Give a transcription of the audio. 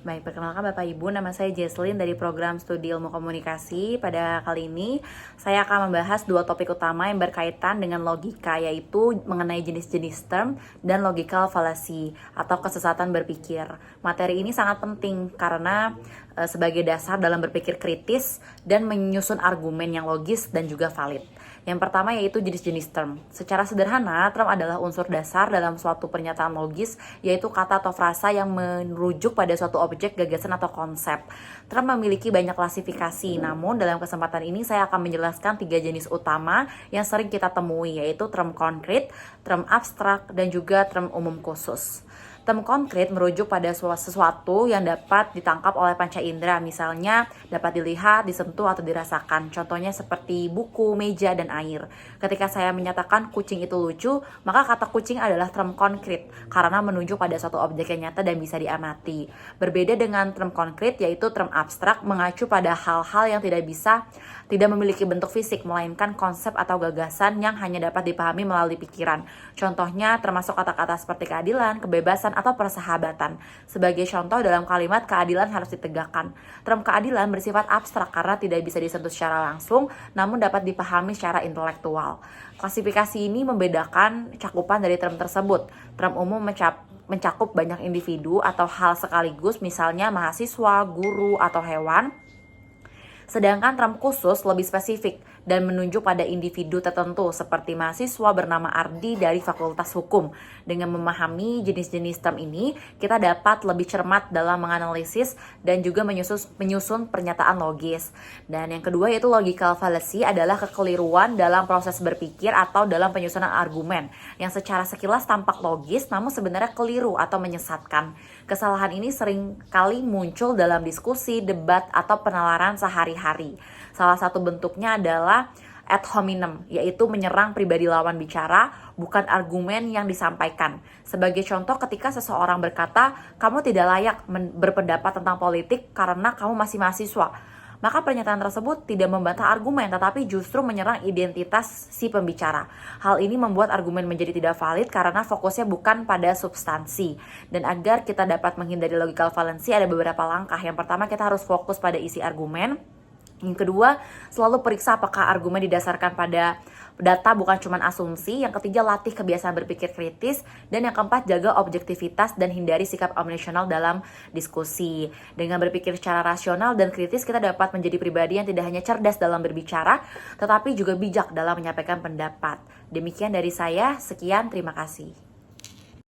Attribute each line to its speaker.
Speaker 1: Baik, perkenalkan Bapak Ibu, nama saya Jesslyn dari program Studi Ilmu Komunikasi. Pada kali ini, saya akan membahas dua topik utama yang berkaitan dengan logika, yaitu mengenai jenis-jenis term dan logical fallacy atau kesesatan berpikir. Materi ini sangat penting karena sebagai dasar dalam berpikir kritis dan menyusun argumen yang logis dan juga valid. Yang pertama yaitu jenis-jenis term. Secara sederhana, term adalah unsur dasar dalam suatu pernyataan logis, yaitu kata atau frasa yang merujuk pada suatu objek, gagasan, atau konsep. Term memiliki banyak klasifikasi, namun dalam kesempatan ini saya akan menjelaskan 3 jenis utama yang sering kita temui, yaitu term konkret, term abstrak, dan juga term umum khusus. Term konkret merujuk pada sesuatu yang dapat ditangkap oleh panca indera, misalnya dapat dilihat, disentuh, atau dirasakan. Contohnya seperti buku, meja, dan air. Ketika saya menyatakan kucing itu lucu, maka kata kucing adalah term konkret karena menunjuk pada suatu objek yang nyata dan bisa diamati. Berbeda dengan term konkret, yaitu term abstrak mengacu pada hal-hal yang tidak memiliki bentuk fisik, melainkan konsep atau gagasan yang hanya dapat dipahami melalui pikiran. Contohnya termasuk kata-kata seperti keadilan, kebebasan, atau persahabatan. Sebagai contoh, dalam kalimat keadilan harus ditegakkan. Term keadilan bersifat abstrak karena tidak bisa disentuh secara langsung, namun dapat dipahami secara intelektual. Klasifikasi ini membedakan cakupan dari term tersebut. Term umum mencakup banyak individu atau hal sekaligus, misalnya mahasiswa, guru, atau hewan. Sedangkan term khusus lebih spesifik dan menunjuk pada individu tertentu seperti mahasiswa bernama Ardi dari Fakultas Hukum. Dengan memahami jenis-jenis term ini, kita dapat lebih cermat dalam menganalisis dan juga menyusun pernyataan logis. Dan yang kedua yaitu logical fallacy adalah kekeliruan dalam proses berpikir atau dalam penyusunan argumen yang secara sekilas tampak logis namun sebenarnya keliru atau menyesatkan. Kesalahan ini sering kali muncul dalam diskusi, debat, atau penalaran sehari-hari. Salah satu bentuknya adalah ad hominem, yaitu menyerang pribadi lawan bicara, bukan argumen yang disampaikan. Sebagai contoh, ketika seseorang berkata, kamu tidak layak berpendapat tentang politik karena kamu masih mahasiswa, maka pernyataan tersebut tidak membantah argumen, tetapi justru menyerang identitas si pembicara. Hal ini membuat argumen menjadi tidak valid karena fokusnya bukan pada substansi. Dan agar kita dapat menghindari logical fallacy, ada beberapa langkah. Yang pertama, kita harus fokus pada isi argumen. Yang kedua, selalu periksa apakah argumen didasarkan pada data bukan cuma asumsi. Yang ketiga, latih kebiasaan berpikir kritis. Dan yang keempat, jaga objektivitas dan hindari sikap emosional dalam diskusi. Dengan berpikir secara rasional dan kritis, kita dapat menjadi pribadi yang tidak hanya cerdas dalam berbicara, tetapi juga bijak dalam menyampaikan pendapat. Demikian dari saya, sekian, terima kasih.